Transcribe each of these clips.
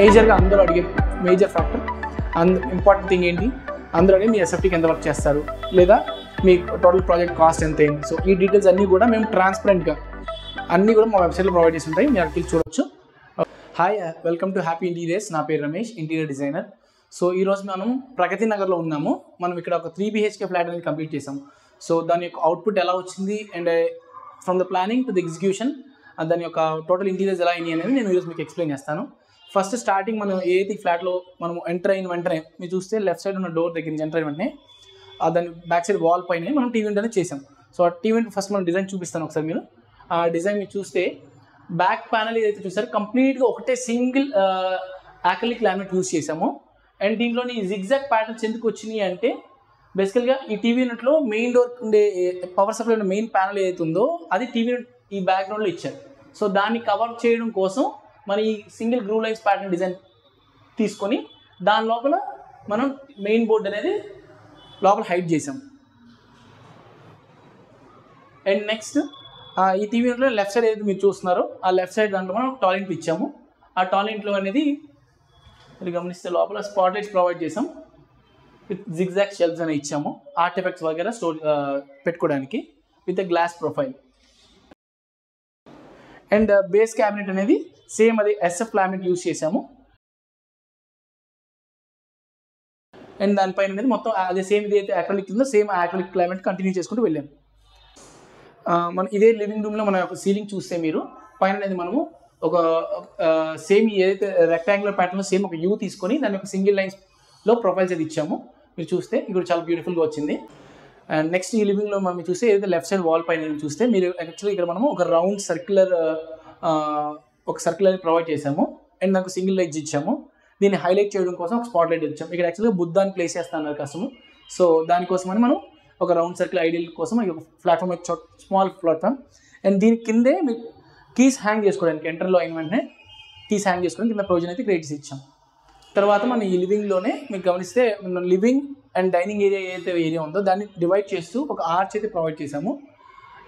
మేజర్గా అందరూ అడిగే మేజర్ ఫ్యాక్టర్ ఇంపార్టెంట్ థింగ్ ఏంటి, అందరూ అడిగి మీ ఎస్ఎఫ్టీకి ఎంత వర్క్ చేస్తారు లేదా మీ టోటల్ ప్రాజెక్ట్ కాస్ట్ ఎంత అయింది. సో ఈ డీటెయిల్స్ అన్నీ కూడా మేము ట్రాన్స్పరెంట్గా అన్నీ కూడా మా వెబ్సైట్లో ప్రొవైడ్ చేసి ఉంటాయి, మీరు అక్కడికి చూడొచ్చు. Hi, welcome to happy interiors. నా పేరు రమేష్, ఇంటీరియర్ డిజైనర్. సో ఈరోజు మనం ప్రగతి నగర్లో ఉన్నాము. మనం ఇక్కడ ఒక 3 BHK ఫ్లాట్ అనేది కంప్లీట్ చేసాము. సో దాని యొక్క అవుట్పుట్ ఎలా వచ్చింది and from the planning to the execution దాని యొక్క టోటల్ ఇంటీరియర్స్ ఎలా అయినాయి అనేది నేను ఈరోజు మీకు ఎక్స్ప్లెయిన్ చేస్తాను. ఫస్ట్ స్టార్టింగ్ మనం ఏదైతే ఫ్లాట్లో మనం ఎంటర్ అయిన వెంటనే మీరు చూస్తే లెఫ్ట్ సైడ్ ఉన్న డోర్ దగ్గర నుంచి ఎంటర్ అయిన వెంటనే దాని బ్యాక్ సైడ్ వాల్ పైన మనం టీవీ అనేది చేసాం. సో ఆ టీవీ ఫస్ట్ మనం డిజైన్ చూపిస్తాను ఒకసారి. మీరు ఆ డిజైన్ మీరు చూస్తే బ్యాక్ ప్యానల్ ఏదైతే చూసారో కంప్లీట్గా ఒకటే సింగిల్ యాక్రిలిక్ లామినేట్ యూజ్ చేసాము. అండ్ దీంట్లోని జిగ్జాగ్ ప్యాటర్న్స్ ఎందుకు వచ్చినాయి అంటే బేసికల్గా ఈ టీవీ యూనిట్లో మెయిన్ డోర్ ఉండే పవర్ సప్లై ఉన్న మెయిన్ ప్యానల్ ఏదైతే ఉందో అది టీవీ యూనిట్ ఈ బ్యాక్గ్రౌండ్లో ఇచ్చారు. సో దాన్ని కవర్ చేయడం కోసం మన ఈ సింగిల్ గ్రూ లైన్స్ ప్యాటర్న్ డిజైన్ తీసుకొని దాని లోపల మనం మెయిన్ బోర్డ్ అనేది లోపల హైడ్ చేసాం. అండ్ నెక్స్ట్ ఈ టీవీ యూనిట్లో లెఫ్ట్ సైడ్ ఏదైతే మీరు చూస్తున్నారో ఆ లెఫ్ట్ సైడ్ దాంట్లో మనం టాయిలెట్ ఇచ్చాము. ఆ టాయిలెట్లో అనేది మీరు గమనిస్తే లోపల స్పాట్ లైట్స్ ప్రొవైడ్ చేసాం, విత్ జిగ్జాగ్ షెల్ఫ్స్ అని ఇచ్చాము, ఆర్ట్ ఎఫెక్ట్స్ వగేరా స్టోర్ పెట్టుకోవడానికి with glass profile. And base cabinet అనేది సేమ్ అది SF లామినేట్ యూజ్ చేసాము. అండ్ దానిపైన అనేది మొత్తం అదే సేమ్ ఇది అయితే యాక్రిలిక్ ఉందో సేమ్ యాక్రిలిక్ లామినేట్ కంటిన్యూ చేసుకుంటూ వెళ్ళాము. మనం ఇదే లివింగ్ రూమ్లో మన యొక్క సీలింగ్ చూస్తే మీరు పైన అనేది మనము ఒక సేమ్ ఏదైతే రెక్టాంగులర్ ప్యాటర్న్లో సేమ్ ఒక యూ తీసుకొని దాని యొక్క సింగిల్ లైన్స్లో ప్రొఫైల్స్ అది ఇచ్చాము. మీరు చూస్తే ఇక్కడ చాలా బ్యూటిఫుల్గా వచ్చింది. అండ్ నెక్స్ట్ ఈ లివింగ్లో మనం చూస్తే ఏదైతే లెఫ్ట్ సైడ్ వాల్ పైన చూస్తే మీరు యాక్చువల్లీ ఇక్కడ మనము ఒక రౌండ్ సర్క్యులర్ ప్రొవైడ్ చేసాము. అండ్ దానికి సింగిల్ లైట్ ఇచ్చాము. దీన్ని హైలైట్ చేయడం కోసం ఒక స్పాట్ లైట్ ఇచ్చాము. ఇక్కడ యాక్చువల్గా బుద్ధాన్ని ప్లేస్ చేస్తున్నారు కస్టమర్. సో దానికోసమని మనం ఒక రౌండ్ సర్కిల్ ఐడియల్ కోసం ఒక ప్లాట్ఫామ్ స్మాల్ ప్లాట్ఫామ్. అండ్ దీని కిందే మీకు కీస్ హ్యాంగ్ చేసుకోవడానికి ఎంటర్లో అయిన వెంటనే కీస్ హ్యాంగ్ చేసుకోవడానికి కింద ప్రొవిజన్ అయితే క్రియేట్ చేసి ఇచ్చాం. తర్వాత మన ఈ లివింగ్లోనే మీకు గమనిస్తే లివింగ్ అండ్ డైనింగ్ ఏరియా ఏదైతే ఏరియా ఉందో దాన్ని డివైడ్ చేస్తూ ఒక ఆర్చ్ అయితే ప్రొవైడ్ చేసాము.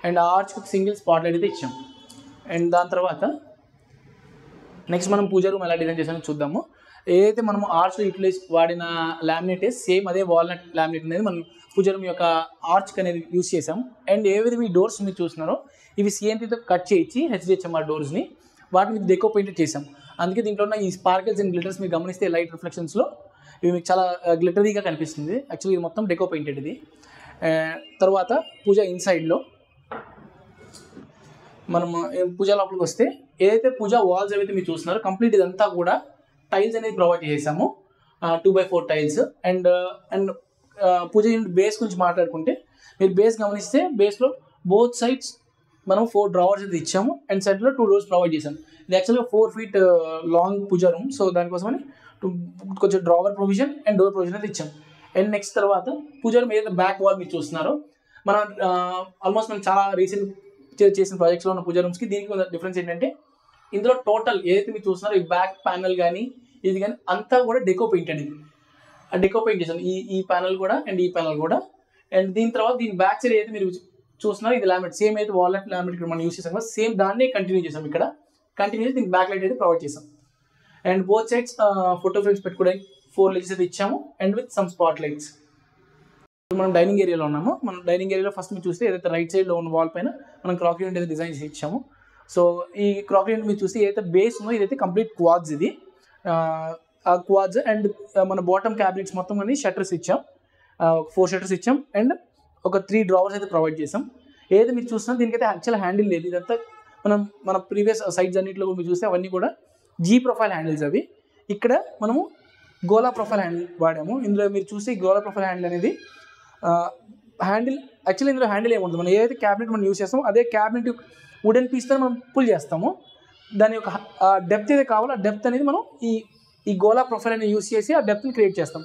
అండ్ ఆ ఆర్చ్కి ఒక సింగిల్ స్పాట్ లైట్ అయితే ఇచ్చాము. అండ్ దాని తర్వాత నెక్స్ట్ మనం పూజా రూమ్ ఎలా డిజైన్ చేసామో చూద్దాము. ఏదైతే మనము ఆర్చ్లో యూటిలైజ్ వాడిన లామినేట్ సేమ్ అదే వాల్నట్ లామినేట్ అనేది మనం పూజా రూమ్ యొక్క ఆర్చ్ అనేది యూజ్ చేసాం. అండ్ ఏవైతే మీ డోర్స్ మీరు చూస్తున్నారో ఇవి CNTతో కట్ చేయించి HDHMR డోర్స్ని వాటిని డెకో పెయింటెడ్ చేసాం. అందుకే దీంట్లో ఉన్న ఈ స్పార్కిల్స్ అండ్ గ్లిటర్స్ మీరు గమనిస్తే లైట్ రిఫ్లెక్షన్స్లో ఇవి మీకు చాలా గ్లిటరీగా కనిపిస్తుంది. యాక్చువల్లీ ఇది మొత్తం డెకో పెయింటెడ్ ఇది. తర్వాత పూజ ఇన్సైడ్లో మనము పూజ లోపలికి వస్తే ఏదైతే పూజ వాల్స్ ఏవైతే మీరు చూస్తున్నారో కంప్లీట్ ఇదంతా కూడా టైల్స్ అనేది ప్రొవైడ్ చేసాము, 2x4 tiles. And puja unit base గురించి మాట్లాడుకుంటే మీరు బేస్ గమనిస్తే బేస్లో బోత్ సైడ్స్ మనం 4 డ్రావర్స్ అయితే ఇచ్చాము. అండ్ సైడ్లో 2 డోర్స్ ప్రొవైడ్ చేసాము. ఇది యాక్చువల్గా 4 feet లాంగ్ పూజా రూమ్. సో దానికోసమని కొంచెం drawer provision and door provision అయితే ఇచ్చాము. అండ్ నెక్స్ట్ తర్వాత పూజా రూమ్ ఏదైతే బ్యాక్ వాల్ మీరు చూస్తున్నారో మనం ఆల్మోస్ట్ మనం చాలా రీసెంట్ చేసిన ప్రాజెక్ట్స్లో ఉన్న పూజా రూమ్స్కి దీనికి డిఫరెన్స్ ఏంటంటే ఇందులో టోటల్ ఏదైతే మీరు చూస్తున్నారో ఈ బ్యాక్ ప్యానల్ కానీ ఇది కానీ అంతా కూడా డెకో పెయింటెడ్. ఇది ఆ డెకో పెయింట్ చేసాం ఈ ప్యానల్ కూడా అండ్ ఈ ప్యానల్ కూడా. అండ్ దీని తర్వాత దీని బ్యాక్ సైడ్ ఏదైతే మీరు చూస్తున్నారు ఇది లామినేట్ సేమ్ అయితే వాల్నట్ లామినేట్ ఇక్కడ మనం యూస్ చేసాం కదా సేమ్ దాన్నే కంటిన్యూ చేసాం. ఇక్కడ కంటిన్యూ చేసి దీనికి బ్యాక్ లైట్ అయితే ప్రొవైడ్ చేసాం. And both sides photo frames పెట్టుకోవడానికి 4 లైట్స్ అయితే ఇచ్చాము and with some spot lights. మనం డైనింగ్ ఏరియాలో ఉన్నాము. మనం డైనింగ్ ఏరియాలో ఫస్ట్ మీరు చూస్తే ఏదైతే రైట్ సైడ్లో ఉన్న వాల్ పైన మనం క్రాకరీ యూనిట్ అయితే డిజైన్ చేసి ఇచ్చాము. సో ఈ క్రాకరీ యూనిట్ మీరు చూస్తే ఏదైతే బేస్ ఉందో ఇదైతే కంప్లీట్ క్వాడ్స్. ఇది క్వాడ్స్ అండ్ మన బాటమ్ క్యాబినెట్స్ మొత్తం అని షట్టర్స్ ఇచ్చాం, 4 షట్టర్స్ ఇచ్చాం. అండ్ ఒక 3 డ్రావర్స్ అయితే ప్రొవైడ్ చేసాం. ఏదైతే మీరు చూస్తున్నా దీనికైతే యాక్చువల్ హ్యాండిల్ లేదు. ఇదంతా మన ప్రీవియస్ సైట్స్ అన్నింటిలో మీరు చూస్తే అవన్నీ కూడా G ప్రొఫైల్ హ్యాండిల్స్. అవి ఇక్కడ మనము గోలా ప్రొఫైల్ హ్యాండిల్ వాడాము. ఇందులో మీరు చూస్తే గోలా ప్రొఫైల్ హ్యాండిల్ అనేది హ్యాండిల్ యాక్చువల్లీ ఇందులో హ్యాండిల్ ఏముంటుంది, మనం ఏదైతే క్యాబినెట్ మనం యూస్ చేస్తామో అదే క్యాబినెట్ వుడెన్ పీస్తో మనం పుల్ చేస్తాము. దాని యొక్క డెప్త్ ఏదైతే కావాలో ఆ డెప్త్ అనేది మనం ఈ గోలా ప్రొఫైల్ అనేది యూస్ చేసి ఆ డెప్త్ని క్రియేట్ చేస్తాం.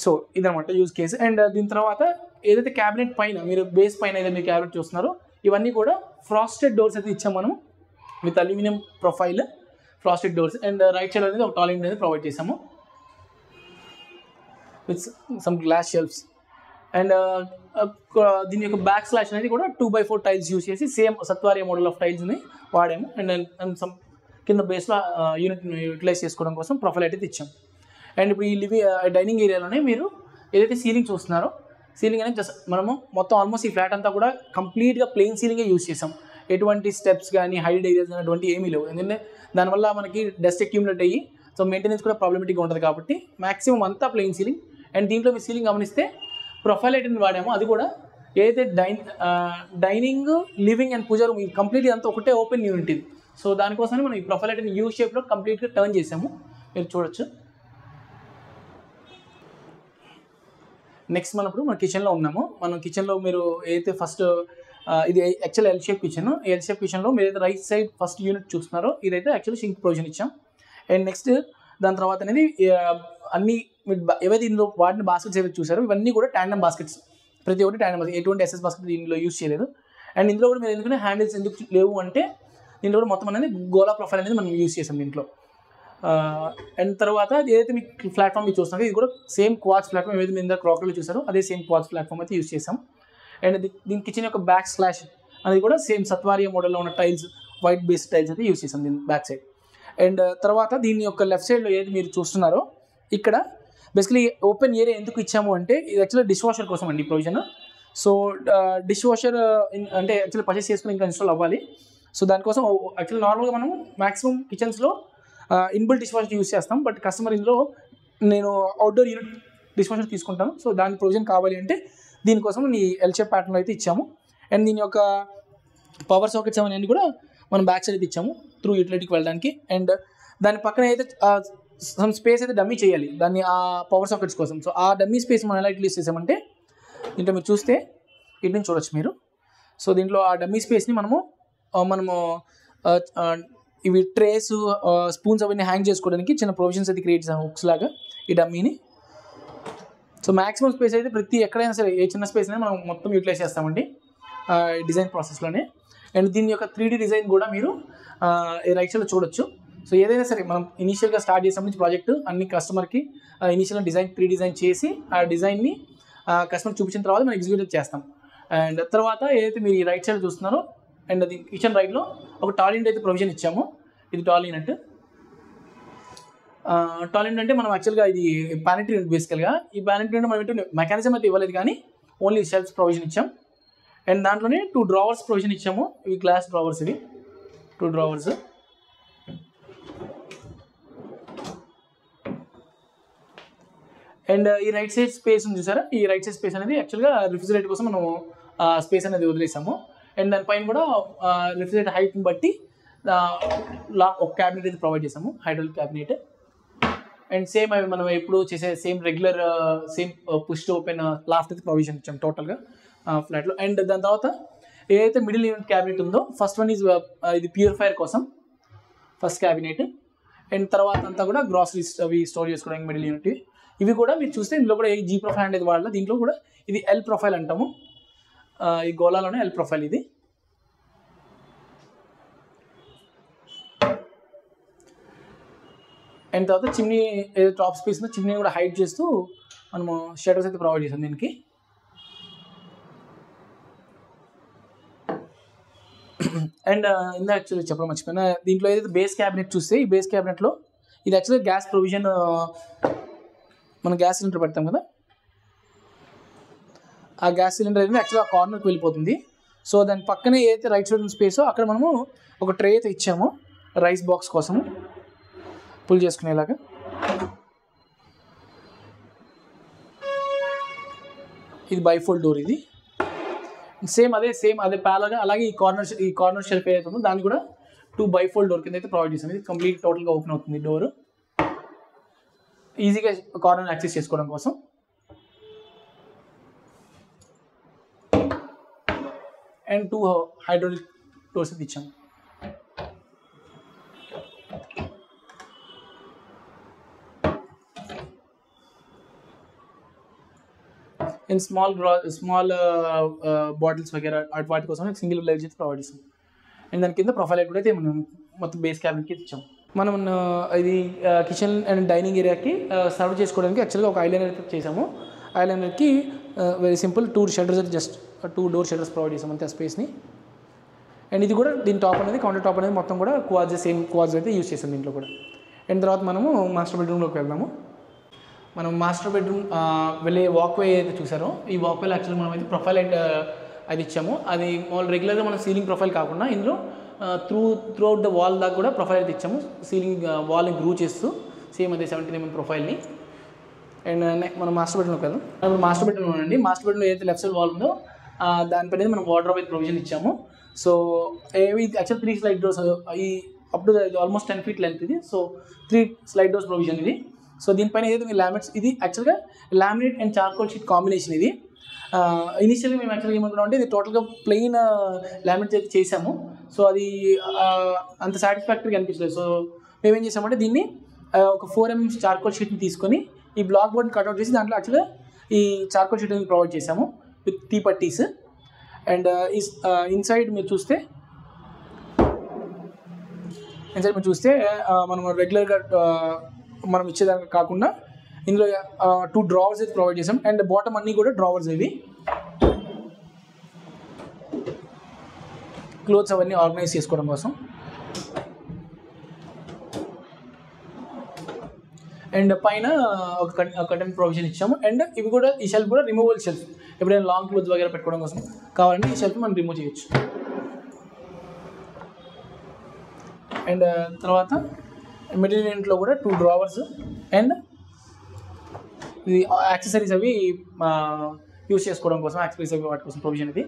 సో ఇదనమాట యూజ్ కేసు. అండ్ దీని తర్వాత ఏదైతే క్యాబినెట్ పైన మీరు బేస్ పైన ఏదైతే మీరు క్యాబినెట్ చూస్తున్నారో ఇవన్నీ కూడా ఫ్రాస్టెడ్ డోర్స్ అయితే ఇచ్చాం మనం with aluminium profile frosted doors. And right side అనేది ఒక టాయిలెట్ అనేది ప్రొవైడ్ చేసాము with some glass shelves. And దీని యొక్క బ్యాక్ స్లాష్ అనేది కూడా 2x4 టైల్స్ యూస్ చేసి సేమ్ సత్వారియా మోడల్ ఆఫ్ టైల్స్ని వాడాము. అండ్ సమ్ కింద బేస్లో యూనిట్ని యూటిలైజ్ చేసుకోవడం కోసం ప్రొఫైల్ అయితే ఇచ్చాం. అండ్ ఇప్పుడు ఈ డైనింగ్ ఏరియాలోనే మీరు ఏదైతే సీలింగ్ చూస్తున్నారో, సీలింగ్ అనేది జస్ట్ మనము మొత్తం ఆల్మోస్ట్ ఈ ఫ్లాట్ అంతా కూడా కంప్లీట్గా ప్లెయిన్ సీలింగే యూజ్ చేసాం. ఎటువంటి స్టెప్స్ కానీ హైడ్ ఏరియాస్ కానీ అటువంటి ఏమీ లేవు. ఎందుకంటే దానివల్ల మనకి డస్ట్ అక్యూములేట్ అయ్యి సో మెయింటెనెన్స్ కూడా ప్రాబ్లమేటిక్గా ఉంటుంది కాబట్టి మ్యాక్సిమం అంతా ప్లెయిన్ సీలింగ్. అండ్ దీంట్లో మీ సీలింగ్ గమనిస్తే ప్రొఫైల్ లైట్ని వాడాము. అది కూడా ఏదైతే dining, living and puja room ఈ కంప్లీట్ అంతా ఒకటే ఓపెన్ యూనిట్ ఇది. సో దానికోసమే మనం ఈ ప్రొఫైల్ లైట్ని యూ షేప్లో కంప్లీట్గా టర్న్ చేసాము, మీరు చూడొచ్చు. నెక్స్ట్ మనం ఇప్పుడు మన కిచెన్లో ఉన్నాము. మనం కిచెన్లో మీరు ఏదైతే ఫస్ట్ ఇది actual L shape kitchen. L shape కిచెన్లో మీరు ఏదైతే రైట్ సైడ్ ఫస్ట్ యూనిట్ చూస్తున్నారో ఇదైతే యాక్చువల్లీ సింక్ ప్రొవిజన్ ఇచ్చాం. అండ్ నెక్స్ట్ దాని తర్వాత అనేది అన్ని ఏవైతే ఇందులో వాటిని బాస్కెట్స్ ఏవైతే చూసారో ఇవన్నీ కూడా ట్యాండమ్ బాస్కెట్స్, ప్రతి ఒక్కటి ట్యాండమ్ బాస్కెట్, ఎటువంటి ఎస్ఎస్ బాస్కెట్ దీనిలో యూజ్ చేయలేదు. అండ్ ఇందులో కూడా మీరు ఎందుకంటే హ్యాండిల్స్ ఎందుకు లేవు అంటే దీంట్లో కూడా మొత్తం అనేది గోలా ప్రొఫైల్ అనేది మనం యూజ్ చేసాం దీంట్లో. అండ్ తర్వాత ఏదైతే మీకు ప్లాట్ఫామ్ మీరు చూస్తున్నారో ఇది కూడా సేమ్ క్వాడ్స్ ప్లాట్ఫామ్, ఏదైతే మీరు క్రాకరీలో చూసారో అదే సేమ్ క్వాడ్స్ ప్లాట్ఫామ్ అయితే యూజ్ చేసాం. అండ్ దీని కిచెన్ యొక్క బ్యాక్ స్లాష్ అనేది కూడా సేమ్ సత్వారియా మోడల్లో ఉన్న టైల్స్, వైట్ బేస్డ్ టైల్స్ అయితే యూజ్ చేసాం దీని బ్యాక్ సైడ్. అండ్ తర్వాత దీని యొక్క లెఫ్ట్ సైడ్లో ఏది మీరు చూస్తున్నారో ఇక్కడ బేసికలీ ఓపెన్ ఏరియా ఎందుకు ఇచ్చాము అంటే ఇది యాక్చువల్లీ డిష్ వాషర్ కోసం అండి ప్రొవిజన్. సో డిష్ వాషర్ అంటే యాక్చువల్లీ పర్చేస్ చేసుకుని ఇంకా ఇన్స్టాల్ అవ్వాలి. సో దానికోసం యాక్చువల్లీ నార్మల్గా మనం మ్యాక్సిమం కిచెన్స్లో ఇన్బుల్ డిష్ వాషర్ యూజ్ చేస్తాం. బట్ కస్టమర్ ఇందులో నేను అవుట్డోర్ యూనిట్ డిష్ వాషర్ తీసుకుంటాను, సో దాని ప్రొవిజన్ కావాలి అంటే దీనికోసం ఈ ఎల్ షేప్ ప్యాటర్న్లో అయితే ఇచ్చాము. అండ్ దీని యొక్క పవర్ సాకెట్స్ అవన్నీ కూడా మనం బ్యాక్ సైడ్ అయితే ఇచ్చాము త్రూ యూటిలిటీకి వెళ్ళడానికి. అండ్ దాని పక్కన అయితే సమ్ స్పేస్ అయితే డమ్మీ చేయాలి దాన్ని ఆ పవర్ సాకెట్స్ కోసం. సో ఆ డమ్మీ స్పేస్ మనం ఎలా యూటిలైజ్ చేసామంటే దీంట్లో మీరు చూస్తే ఇటు నుంచి చూడొచ్చు మీరు. సో దీంట్లో ఆ డమ్మీ స్పేస్ని మనము ఇవి ట్రేస్, స్పూన్స్ అవన్నీ హ్యాంగ్ చేసుకోవడానికి చిన్న ప్రొవిజన్స్ అయితే క్రియేట్ చేసాము హుక్స్ లాగా ఈ డమ్మీని. సో మ్యాక్సిమం స్పేస్ అయితే ప్రతి ఎక్కడైనా సరే ఏ చిన్న స్పేస్ అయినా మనం మొత్తం యూటిలైజ్ చేస్తామండి డిజైన్ ప్రాసెస్లోనే. అండ్ దీని యొక్క 3D డిజైన్ కూడా మీరు రైట్ సైడ్లో చూడొచ్చు. సో ఏదైనా సరే మనం ఇనీషియల్గా స్టార్ట్ చేసాం నుంచి ప్రాజెక్ట్ అన్ని కస్టమర్కి ఇనీషియల్గా డిజైన్ 3D డిజైన్ చేసి ఆ డిజైన్ని కస్టమర్ చూపించిన తర్వాత మనం ఎగ్జిక్యూట్ చేస్తాం. అండ్ తర్వాత ఏదైతే మీరు ఈ రైట్ సైడ్ చూస్తున్నారో అండ్ అది కిచెన్ రైట్లో ఒక టాయిలెట్ అయితే ప్రొవిజన్ ఇచ్చాము. ఇది టాయిలెట్. టాయిలెట్ అంటే మనం యాక్చువల్గా ఇది ప్యానిటరీ బేసికల్గా. ఈ ప్యానిటరీ మనం ఏంటంటే మెకానిజం అయితే ఇవ్వలేదు కానీ ఓన్లీ షెల్ఫ్స్ ప్రొవిజన్ ఇచ్చాం. అండ్ దాంట్లోనే 2 డ్రావర్స్ ప్రొవిజన్ ఇచ్చాము. ఇవి గ్లాస్ డ్రావర్స్, ఇవి 2 డ్రావర్స్. అండ్ ఈ రైట్ సైడ్ స్పేస్ ఉంది చూసారా, ఈ రైట్ సైడ్ స్పేస్ అనేది యాక్చువల్గా రిఫ్రిజిరేటర్ కోసం మనం స్పేస్ అనేది వదిలేసాము. అండ్ దానిపైన కూడా రిఫ్రిజిరేటర్ హైట్ని బట్టి ఒక క్యాబినెట్ అయితే ప్రొవైడ్ చేసాము, హైడ్రాలిక్ క్యాబినెట్. అండ్ సేమ్ అవి మనం ఎప్పుడు చేసే same regular same push open laughed అయితే ప్రొవిజన్ ఇచ్చాం టోటల్గా ఫ్లాట్లో. అండ్ దాని తర్వాత ఏదైతే మిడిల్ యూనిట్ క్యాబినెట్ ఉందో ఫస్ట్ వన్ ఇది ప్యూరిఫైర్ కోసం ఫస్ట్ క్యాబినెట్. అండ్ తర్వాత అంతా కూడా గ్రాసరీస్ అవి స్టోర్ చేసుకోవడానికి మిడిల్ యూనిట్. ఇవి కూడా మీరు చూస్తే ఇందులో కూడా జీ ప్రొఫైల్ అనేది వాడాలి. దీంట్లో కూడా ఇది ఎల్ ప్రొఫైల్ అంటాము, ఈ గోలాలోనే ఎల్ ప్రొఫైల్ ఇది. అండ్ తర్వాత చిమ్నీ ఏదో టాప్ స్పేస్ ఉందో చిమ్నీ కూడా హైడ్ చేస్తూ మనము షెడర్స్ అయితే ప్రొవైడ్ చేసాం దీనికి. అండ్ ఇందా యాక్చువల్లీ చెప్పడం మర్చిపోయినా, దీంట్లో ఏదైతే బేస్ క్యాబినెట్ చూస్తే ఈ బేస్ క్యాబినెట్లో ఇది యాక్చువల్గా గ్యాస్ ప్రొవిజన్, మనం గ్యాస్ సిలిండర్ పెడతాం కదా, ఆ గ్యాస్ సిలిండర్ అనేది యాక్చువల్గా కార్నర్కి వెళ్ళిపోతుంది. సో దాని పక్కనే ఏదైతే రైట్ సైడ్ స్పేసో అక్కడ మనము ఒక ట్రే అయితే ఇచ్చాము రైస్ బాక్స్ కోసము పుల్ చేసుకునేలాగా. ఇది బైఫోల్డ్ డోర్. ఇది సేమ్ అదే ప్యాలగా అలాగే ఈ కార్నర్ షెల్ఫ్ ఏదైతే ఉందో దాన్ని కూడా 2 బైఫోల్డ్ డోర్ కింద అయితే ప్రొవైడ్ చేసాం. ఇది కంప్లీట్ టోటల్గా ఓపెన్ అవుతుంది డోర్, ఈజీగా కార్నర్ యాక్సెస్ చేసుకోవడం కోసం. అండ్ 2 హైడ్రాలిక్ డోర్స్ అయితే ఇచ్చాము. అండ్ స్మాల్ బాటిల్స్ వగేరా వాటి కోసం సింగిల్ లైట్ అయితే ప్రొవైడ్ చేస్తాం. అండ్ దాని కింద ప్రొఫైల్ లైట్ కూడా అయితే మనం మొత్తం బేస్ క్యాబినెట్కి ఇచ్చాం. మనం ఇది కిచెన్ అండ్ డైనింగ్ ఏరియాకి సర్వ్ చేసుకోవడానికి యాక్చువల్గా ఒక ఐలైనర్ అయితే చేసాము. ఐలైనర్కి వెరీ సింపుల్ 2 షెల్టర్స్ అయితే జస్ట్ 2 డోర్ షెల్టర్స్ ప్రొవైడ్ చేసాం అంతే ఆ స్పేస్ని. అండ్ ఇది కూడా దీని టాప్ అనేది కౌంటర్ టాప్ అనేది మొత్తం కూడా క్వాడ్స్ సేమ్ క్వాడ్స్ అయితే యూస్ చేసాం దీంట్లో కూడా. అండ్ తర్వాత మనము మాస్టర్ బెడ్రూమ్లోకి వెళ్దాము. మనం మాస్టర్ బెడ్రూమ్ వెళ్ళే వాక్వే అయితే చూసారో ఈ వాక్వేలో యాక్చువల్గా మనం అయితే ప్రొఫైల్ అయితే అది ఇచ్చాము. అది మామూలు రెగ్యులర్గా మనం సీలింగ్ ప్రొఫైల్ కాకుండా ఇందులో త్రూ అవుట్ ద వాల్ దాకా కూడా ప్రొఫైల్ అయితే ఇచ్చాము. సీలింగ్ వాల్ని గ్రూ చేస్తూ సేమ్ అదే 17 mm ప్రొఫైల్ని. అండ్ మనం మాస్టర్ బెడ్రూమ్లోకి వెళ్దాం. ఇప్పుడు మాస్టర్ బెడ్రూమ్ అండి. మాస్టర్ బెడ్రూమ్ ఏదైతే లెఫ్ట్ సైడ్ వాల్ ఉందో దానిపైన మనం వార్డ్రోబ్ అయితే ప్రొవిజన్ ఇచ్చాము. సో ఇది యాక్చువల్ 3 స్లైడ్ డోర్స్ ఈ up to almost 10 feet length ఇది. సో 3 స్లైడ్ డోర్స్ ప్రొవిజన్ ఇది. సో దీనిపైన ఏదైతే మీ లామినేట్స్ ఇది యాక్చువల్గా laminate and charcoal sheet combination ఇది. ఇనిషియల్గా మేము యాక్చువల్గా ఏమనుకున్నాం అంటే ఇది టోటల్గా ప్లెయిన్ లామినేట్ అయితే చేసాము. సో అది అంత సాటిస్ఫాక్టరీగా అనిపించలేదు. సో మేమేం చేసామంటే దీన్ని ఒక 4 mm చార్కోల్ షీట్ని తీసుకొని ఈ బ్లాక్ బోర్డ్ని కట్అవుట్ చేసి దాంట్లో యాక్చువల్గా ఈ చార్కోల్ షీట్ని ప్రొవైడ్ చేసాము విత్ టీ పట్టీస్. అండ్ ఇన్సైడ్ మీరు చూస్తే మనం రెగ్యులర్గా మనం ఇచ్చేదానికి కాకుండా ఇందులో 2 డ్రావర్స్ అయితే ప్రొవైడ్ చేసాం. అండ్ బాటమ్ అన్నీ కూడా డ్రావర్స్ ఇవి. క్లోత్స్ అవన్నీ ఆర్గనైజ్ చేసుకోవడం కోసం. అండ్ పైన ఒక కర్టన్ ప్రొవిజన్ ఇచ్చాము. అండ్ ఇవి కూడా ఈ షెల్ఫ్ కూడా రిమూవల్ షెల్ఫ్. ఎప్పుడైనా లాంగ్ క్లోత్స్ వగేరా పెట్టుకోవడం కోసం కావాలంటే ఈ షెల్ఫ్ మనం రిమూవ్ చేయొచ్చు. అండ్ తర్వాత మిడిల్ యూనిట్లో కూడా 2 డ్రావర్స్ అండ్ ఇది యాక్సెసరీస్ అవి యూస్ చేసుకోవడం కోసం యాక్సెసరీస్ అవి వాటి కోసం ప్రొవిజన్ ఇది.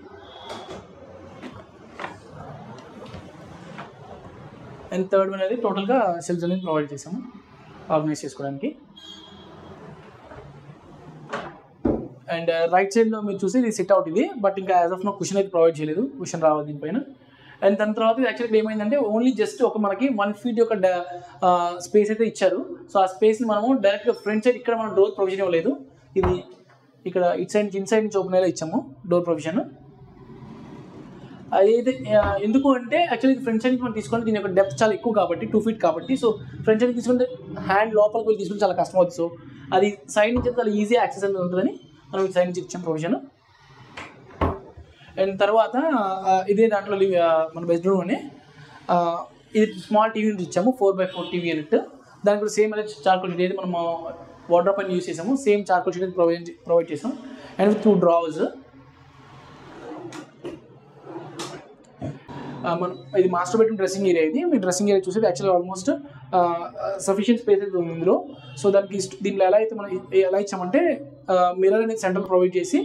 అండ్ థర్డ్ వన్ అనేది టోటల్గా షెల్ఫ్స్ అనేది ప్రొవైడ్ చేసాము ఆర్గనైజ్ చేసుకోవడానికి. అండ్ రైట్ సైడ్లో మీరు చూసి ఇది సిట్ అవుట్ ఇది. బట్ ఇంకా యాజ్ ఆఫ్ నో కుషన్ అయితే ప్రొవైడ్ చేయలేదు. కుషన్ రావాలి దీనిపైన. అండ్ దాని తర్వాత యాక్చువల్గా ఏమైందంటే ఓన్లీ జస్ట్ ఒక మనకి 1 feet యొక్క స్పేస్ అయితే ఇచ్చారు. సో ఆ స్పేస్ని మనము డైరెక్ట్గా ఫ్రంట్ సైడ్ ఇక్కడ మనం డోర్ ప్రొవిజన్ ఇవ్వలేదు. ఇది ఇక్కడ ఇన్సైడ్ నుంచి ఓపెన్ అయ్యేలా ఇచ్చాము డోర్ ప్రొవిజన్. అయితే ఎందుకు అంటే యాక్చువల్లీ ఫ్రంట్ సైడ్ నుంచి మనం తీసుకుంటే దీని యొక్క డెప్త్ చాలా ఎక్కువ కాబట్టి 2 feet కాబట్టి. సో ఫ్రంట్ సైడ్ తీసుకుంటే హ్యాండ్ లోపలికి వెళ్ళి తీసుకుంటే చాలా కష్టం అవుతుంది. సో అది సైడ్ నుంచి చాలా ఈజీ యాక్సెస్ అనేది ఉంటుందని మనం సైడ్ నుంచి ఇచ్చాం ప్రొవిజన్. అండ్ తర్వాత ఇదే దాంట్లో మన బెడ్రూమ్ అని ఇది స్మాల్ టీవీ యూనిట్ ఇచ్చాము. 4x4 TV unit. దానికి కూడా సేమ్ అదే చార్కోల్ షీట్ ఏది మనం వార్డ్రోబ్ పైన యూస్ చేసాము సేమ్ చార్కోల్ షీట్ ప్రొవైడ్ చేసాం. And 2 drawers. మనం ఇది మాస్టర్ బెడ్రూమ్ డ్రెస్సింగ్ ఏరియా. ఇది మీ డ్రెస్సింగ్ ఏరియా చూసేది యాక్చువల్గా ఆల్మోస్ట్ సఫిషియెంట్ స్పేస్ అయితే ఉంది ఇందులో. సో దానికి దీంట్లో ఎలా ఇచ్చామంటే మిర్రర్ అనేది సెంటర్లో ప్రొవైడ్ చేసి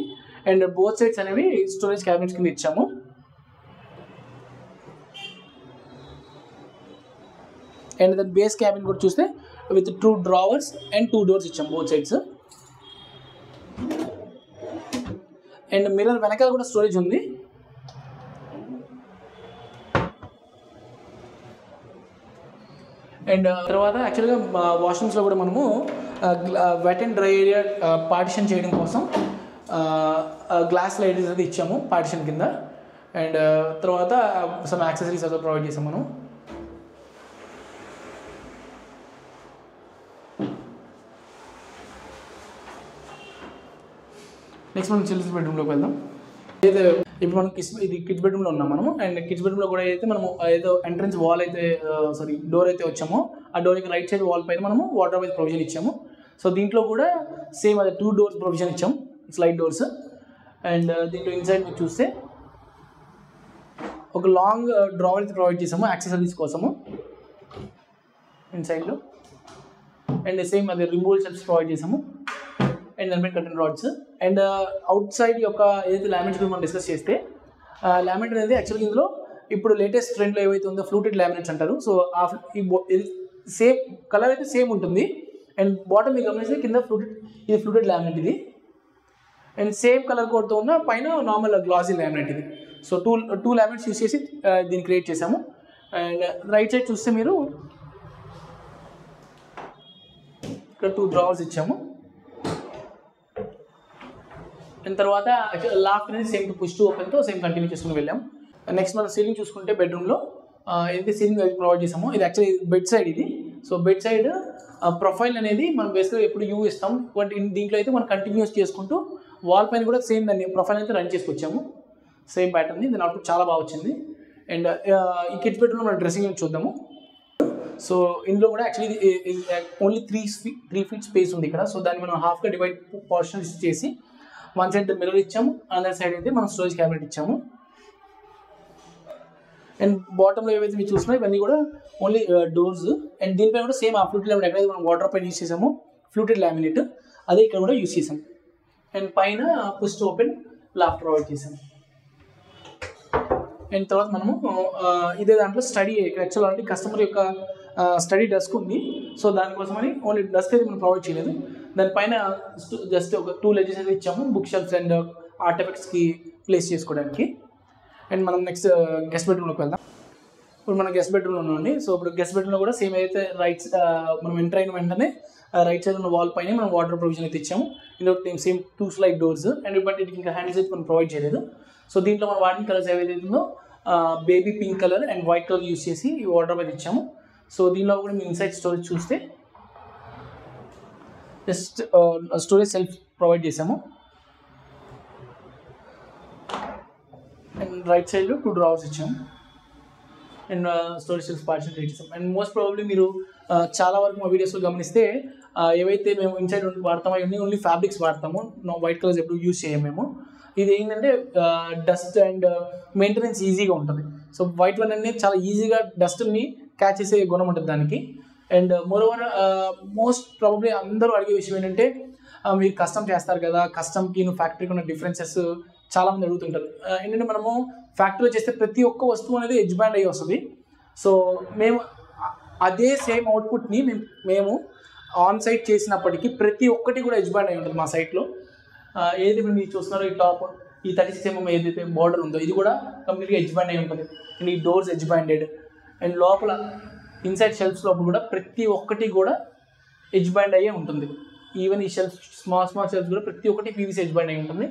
అండ్ బోత్ సైడ్స్ అనేవి స్టోరేజ్ క్యాబినెట్స్ కింద ఇచ్చాము. అండ్ దాని బేస్ క్యాబిన్ కూడా చూస్తే విత్ 2 డ్రావర్స్ అండ్ 2 doors ఇచ్చాము బోత్ సైడ్స్. అండ్ మిర్రర్ వెనకాల కూడా స్టోరేజ్ ఉంది. అండ్ తర్వాత యాక్చువల్గా వాష్రూమ్స్లో కూడా మనము wet and dry area partition చేయడం కోసం గ్లాస్ లైట్స్ అది ఇచ్చాము పార్టిషన్ కింద. అండ్ తర్వాత సమ్ యాక్సెసరీస్ అదో ప్రొవైడ్ చేసాం మనం. నెక్స్ట్ మనం చిల్డ్రన్స్ బెడ్రూమ్లోకి వెళ్దాం. అయితే ఇప్పుడు మనం ఇది కిడ్స్ బెడ్రూమ్లో ఉన్నాం మనము. అండ్ కిడ్స్ బెడ్రూమ్లో కూడా అయితే మనము ఏదో ఎంట్రన్స్ వాల్ అయితే డోర్ అయితే వచ్చామో ఆ డోర్కి రైట్ సైడ్ వాల్ పైన మనము వార్డ్రోబ్ అయితే ప్రొవిజన్ ఇచ్చాము. సో దీంట్లో కూడా సేమ్ అదే 2 doors ప్రొవిజన్ ఇచ్చాము స్లైడ్ డోర్స్. అండ్ దీంట్లో ఇన్సైడ్ మీరు చూస్తే ఒక లాంగ్ డ్రావర్ అయితే ప్రొవైడ్ చేసాము యాక్సెసరీస్ కోసము ఇన్సైడ్లో. అండ్ సేమ్ అదే రిమూవల్ షెల్ఫ్స్ ప్రొవైడ్ చేసాము. అండ్ దానిపై curtain rods. And out side యొక్క ఏదైతే లామినేట్ గురించి మనం డిస్కస్ చేస్తే లామినేట్ అనేది యాక్చువల్గా ఇందులో ఇప్పుడు లేటెస్ట్ ట్రెండ్లో ఏవైతే ఉందో ఫ్లూటెడ్ లామినేట్స్ అంటారు. సో సేమ్ కలర్ అయితే సేమ్ ఉంటుంది. అండ్ బాటమ్ మీరు గమనిస్తే కింద ఫ్లూటెడ్ లామినేట్ ఇది. అండ్ సేమ్ కలర్ కోడ్తో ఉన్న పైన నార్మల్ గ్లాసీ లామినేట్ ఇది. సో టూ లామినేట్స్ యూస్ చేసి దీన్ని క్రియేట్ చేసాము. అండ్ రైట్ సైడ్ చూస్తే మీరు ఇక్కడ 2 డ్రావర్స్ ఇచ్చాము. అండ్ తర్వాత లాఫ్ట్ అనేది సేమ్ పుష్ టు ఓపెన్తో సేమ్ కంటిన్యూ చేసుకుని వెళ్ళాం. నెక్స్ట్ మనం సీలింగ్ చూసుకుంటే బెడ్రూమ్లో ఏదైతే సీలింగ్ ప్రొవైడ్ చేసామో ఇది యాక్చువల్లీ బెడ్ సైడ్ ఇది. సో బెడ్ సైడ్ ప్రొఫైల్ అనేది మనం బేసిక్గా ఎప్పుడు యూజ్ ఇస్తాం. దీంట్లో అయితే మనం కంటిన్యూస్ చేసుకుంటూ వాల్ పైన కూడా సేమ్ దాన్ని ప్రొఫైల్ అయితే రన్ చేసుకొచ్చాము సేమ్ ప్యాటర్న్ని. దాని అవుట్పుట్ చాలా బాగా వచ్చింది. అండ్ ఈ కిడ్స్ బెడ్రూమ్లో మన డ్రెస్సింగ్ యూనిట్ చూద్దాము. సో ఇందులో కూడా యాక్చువల్లీ ఓన్లీ 3 feet స్పేస్ ఉంది ఇక్కడ. సో దాన్ని మనం హాఫ్గా డివైడ్ పోర్షన్ చేసి వన్ సైడ్ మిర్రర్ ఇచ్చాము, అదర్ సైడ్ అయితే మనం స్టోరేజ్ క్యాబినెట్ ఇచ్చాము. అండ్ బాటంలో ఏవైతే మీరు చూసినా ఇవన్నీ కూడా ఓన్లీ డోర్స్. అండ్ దీనిపై కూడా సేమ్ ఆ ఫ్లూటెడ్ లామినేట్ ఎక్కడైతే మనం వాటర్ పైన యూస్ చేసాము ఫ్లూటెడ్ లామినేట్ అదే ఇక్కడ కూడా యూస్ చేసాం. అండ్ పైన push to open laughed provide చేసాం. అండ్ తర్వాత మనము ఇదే దాంట్లో స్టడీ ఇక్కడ యాక్చువల్ ఆల్రెడీ కస్టమర్ యొక్క స్టడీ డెస్క్ ఉంది. సో దానికోసమని ఓన్లీ డెస్క్ అయితే మనం ప్రొవైడ్ చేయలేదు, దానిపైన జస్ట్ ఒక 2 ledges అయితే ఇచ్చాము బుక్ షెల్ఫ్స్ అండ్ ఆర్టిఫాక్ట్స్కి ప్లేస్ చేసుకోవడానికి. అండ్ మనం నెక్స్ట్ గెస్ట్ బెడ్రూమ్లోకి వెళ్దాం. ఇప్పుడు మన గెస్ట్ బెడ్రూమ్లో ఉండండి. సో ఇప్పుడు గెస్ట్ బెడ్రూమ్లో కూడా సేమ్ అయితే మనం ఎంటర్ అయిన వెంటనే రైట్ సైడ్ ఉన్న వాల్ పైన మనం వాటర్ ప్రొవిజన్ అయితే ఇచ్చాము. ఇందులో same 2 slide doors and but ఇది ఇంకా హ్యాండిల్స్ అయితే మనం ప్రొవైడ్ చేయలేదు. సో దీంట్లో మనం వాడిన కలర్స్ ఏవైతే ఉందో baby pink colour and white colour use చేసి ఈ వాటర్ అయితే ఇచ్చాము. సో దీనిలో కూడా మీ ఇన్సైడ్ స్టోరేజ్ చూస్తే జస్ట్ స్టోరేజ్ సెల్ఫ్ ప్రొవైడ్ చేసాము. అండ్ రైట్ సైడ్లో 2 drawers ఇచ్చాము and storage self partition create చేసాం. అండ్ మోస్ట్ ప్రాబబ్లీ మీరు చాలా వరకు మా వీడియోస్లో గమనిస్తే ఏవైతే మేము ఇన్సైడ్ వాడతామో అవన్నీ ఓన్లీ ఫ్యాబ్రిక్స్ వాడతాము, వైట్ కలర్స్ ఎప్పుడు యూజ్ చేయము మేము. ఇది ఏంటంటే డస్ట్ అండ్ మెయింటెనెన్స్ ఈజీగా ఉంటుంది. సో వైట్ వన్ అనేది చాలా ఈజీగా డస్ట్ని క్యాచ్ చేసే గుణం ఉంటుంది దానికి. అండ్ మోరోవర్ మోస్ట్ ప్రాబబ్లీ అందరూ అడిగే విషయం ఏంటంటే మీరు కస్టమ్ చేస్తారు కదా, కస్టమ్కి ఫ్యాక్టరీకి ఉన్న డిఫరెన్సెస్ చాలామంది అడుగుతుంటారు. ఏంటంటే మనము ఫ్యాక్టరీలో చేస్తే ప్రతి ఒక్క వస్తువు అనేది ఎడ్జ్ బ్యాండ్ అయ్యి వస్తుంది. సో మేము అదే సేమ్ అవుట్పుట్ని మేము ఆన్ సైట్ చేసినప్పటికీ ప్రతి ఒక్కటి కూడా ఎడ్జ్ బ్యాండ్ అయి ఉంటుంది మా సైట్లో. ఏదైతే మీరు చూస్తున్నారో ఈ టాప్ ఈ 36 mm ఏదైతే బార్డర్ ఉందో ఇది కూడా కంప్లీట్గా ఎడ్జ్ బ్యాండ్ అయి ఉంటుంది. అండ్ ఈ డోర్స్ ఎడ్జ్ బ్యాండెడ్ అండ్ లోపల ఇన్సైడ్ షెల్ఫ్స్ లోపల కూడా ప్రతి ఒక్కటి కూడా ఎడ్జ్ బ్యాండ్ అయ్యే ఉంటుంది. ఈవెన్ ఈ షెల్ఫ్ స్మాల్ షెల్ఫ్స్ కూడా ప్రతి ఒక్కటి పీవీసీ ఎడ్జ్ బ్యాండ్ అయి ఉంటుంది.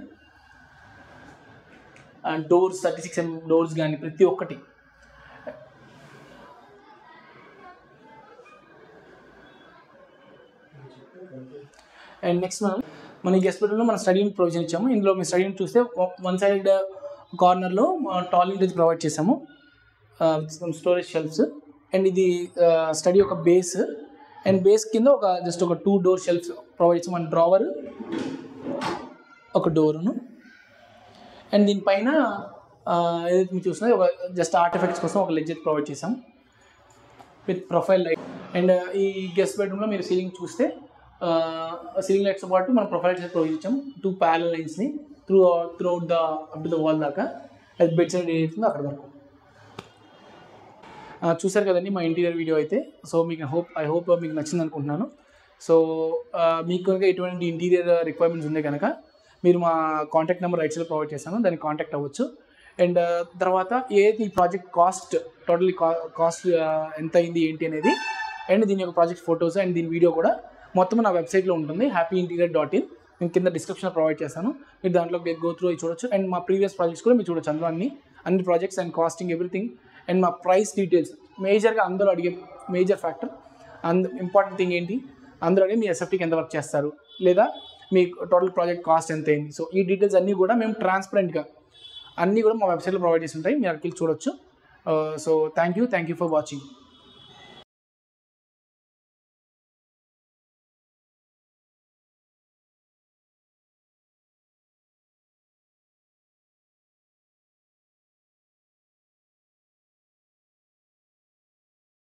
అండ్ డోర్స్ 36 mm డోర్స్ కానీ ప్రతి ఒక్కటి. అండ్ నెక్స్ట్ మన గెస్ట్ బెడ్రూమ్లో మన స్టడీ యూనిట్ ప్రొవిజన్ ఇచ్చాము. ఇందులో మీ స్టడీ యూనిట్ చూస్తే వన్ సైడ్ కార్నర్లో టాల్ యూనిట్ ప్రొవైడ్ చేసాము స్టోరేజ్ షెల్ఫ్స్. అండ్ ఇది స్టడీ యొక్క బేస్ అండ్ బేస్ కింద జస్ట్ ఒక 2 door షెల్ఫ్స్ ప్రొవైడ్ చేసాము. అండ్ డ్రావర్ ఒక డోరును. అండ్ దీనిపైన ఏదైతే మీరు చూస్తున్నా ఒక జస్ట్ ఆర్టిఫాక్ట్స్ కోసం ఒక లెడ్జ్ ప్రొవైడ్ చేసాం విత్ ప్రొఫైల్ లైట్. అండ్ ఈ గెస్ట్ బెడ్రూమ్లో మీరు సీలింగ్ చూస్తే సీలింగ్ లైట్స్తో పాటు మనం ప్రొఫైల్ లైట్స్ ప్రొవైడ్ చేసాం 2 parallel లైన్స్ని throughout up to the wall దాకా. అది బెడ్ సైడ్ ఏదైతుందో అక్కడ వరకు. చూసారు కదండి మా ఇంటీరియర్ వీడియో అయితే. సో మీకు ఐ హోప్ మీకు నచ్చింది అనుకుంటున్నాను. సో మీకు కనుక ఎటువంటి ఇంటీరియర్ రిక్వైర్మెంట్స్ ఉంటే కనుక మీరు మా కాంటాక్ట్ నెంబర్ రైట్ సైడ్లో ప్రొవైడ్ చేస్తాను, దాన్ని కాంటాక్ట్ అవ్వచ్చు. అండ్ తర్వాత ఏది ఈ ప్రాజెక్ట్ కాస్ట్ టోటలీ కాస్ట్ ఎంత అయింది ఏంటి అనేది అండ్ దీని యొక్క ప్రాజెక్ట్ ఫొటోస్ అండ్ దీని వీడియో కూడా మొత్తం నా వెబ్సైట్లో ఉంటుంది happyinterior.in. నేను కింద డిస్క్రిప్షన్లో ప్రొవైడ్ చేస్తాను, మీరు దాంట్లో గో త్రూ చూడొచ్చు. అండ్ మా ప్రీవియస్ ప్రాజెక్ట్స్ కూడా మీరు చూడొచ్చు. అందులో అన్ని projects and costing everything and మా ప్రైస్ డీటెయిల్స్. మేజర్గా అందరూ అడిగే మేజర్ ఫ్యాక్టర్ ఇంపార్టెంట్ థింగ్ ఏంటి, అందరూ అడిగి మీ ఎస్ఎఫ్టీకి ఎంత వర్క్ చేస్తారు లేదా మీ టోటల్ ప్రాజెక్ట్ కాస్ట్ ఎంత అయింది. సో ఈ డీటెయిల్స్ అన్నీ కూడా మేము ట్రాన్స్పరెంట్గా అన్నీ కూడా మా వెబ్సైట్లో ప్రొవైడ్ చేసి ఉంటాయి, మీరు అక్కడికి చూడొచ్చు. So thank you for watching.